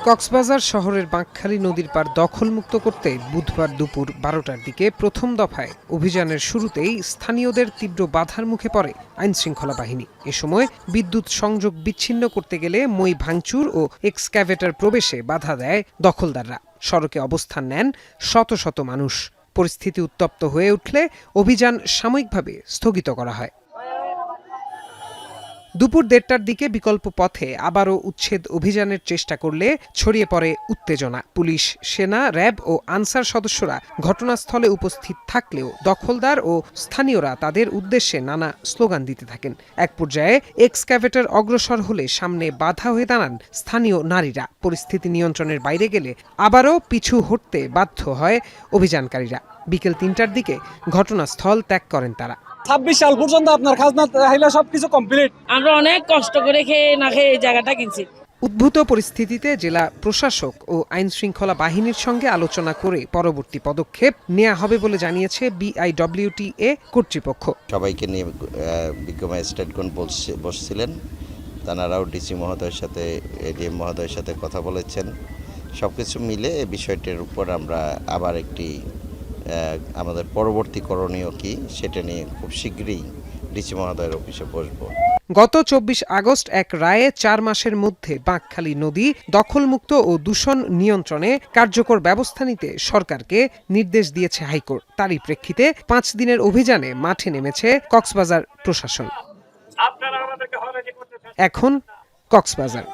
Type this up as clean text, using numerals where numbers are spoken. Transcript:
কক্সবাজার শহরের বাঁকখালী নদীর পাড় দখলমুক্ত করতে বুধবার দুপুর 12টার দিকে প্রথম দফায় অভিযানের শুরুতেই স্থানীয়দের তীব্র বাধার মুখে পড়ে আইনশৃঙ্খলা বাহিনী। এ সময় বিদ্যুৎ সংযোগ বিচ্ছিন্ন করতে গেলে মই ভাঙচুর ও এক্সক্যাভেটর প্রবেশে বাধা দেয় দখলদাররা। সড়কে অবস্থান নেন শত শত মানুষ। পরিস্থিতি উত্তপ্ত হয়ে উঠলে অভিযান সাময়িকভাবে স্থগিত করা হয়। দুপুর 1:30টার দিকে বিকল্প পথে আবারও উচ্ছেদ অভিযানের চেষ্টা করলে ছড়িয়ে পড়ে উত্তেজনা। পুলিশ, সেনা, র্যাব ও আনসার সদস্যরা ঘটনাস্থলে উপস্থিত থাকলেও দখলদার ও স্থানীয়রা তাদের উদ্দেশ্যে নানা স্লোগান দিতে থাকেন। এক পর্যায়ে এক্সক্যাভেটর অগ্রসর হলে সামনে বাধা হয়ে দাঁড়ান স্থানীয় নারীরা। পরিস্থিতি নিয়ন্ত্রণের বাইরে গেলে আবারও পিছু হটতে বাধ্য হয় অভিযানকারীরা। বিকেল 3টার দিকে ঘটনাস্থল ত্যাগ করেন তারা। 26 সাল পর্যন্ত আপনার খাজনা হাইলা সবকিছু কমপ্লিট। আমরা অনেক কষ্ট করে খেয়ে না খেয়ে এই জায়গাটা কিনছি। উদ্ভূত পরিস্থিতিতে জেলা প্রশাসক ও আইনশৃঙ্খলা বাহিনীর সঙ্গে আলোচনা করে পরবর্তী পদক্ষেপ নেওয়া হবে বলে জানিয়েছে BIWTA কর্তৃপক্ষ। সবাইকে নিয়ে বিজ্ঞ ম্যাজিস্ট্রেটগণ বসছিলেন, তানারাও ডিসি মহোদয়ের সাথে এডিএম মহোদয়ের সাথে কথা বলেছেন। সবকিছু মিলে এই বিষয়টির উপর আমরা আবার একটি আমাদের পরবর্তী করণীয় কি সেটা নিয়ে খুব শীঘ্রই ডিসি মহোদয়ের অফিসে বসবো। গত 24 আগস্ট এক রায়ে 4 মাসের মধ্যে বাঁকখালী নদী দখলমুক্ত ও দূষণ নিয়ন্ত্রণে কার্যকর ব্যবস্থা নিতে সরকারকে নির্দেশ দিয়েছে হাইকোর্ট। তারই প্রেক্ষিতে 5 দিনের অভিযানে মাঠে নেমেছে কক্সবাজার প্রশাসন। এখন কক্সবাজার।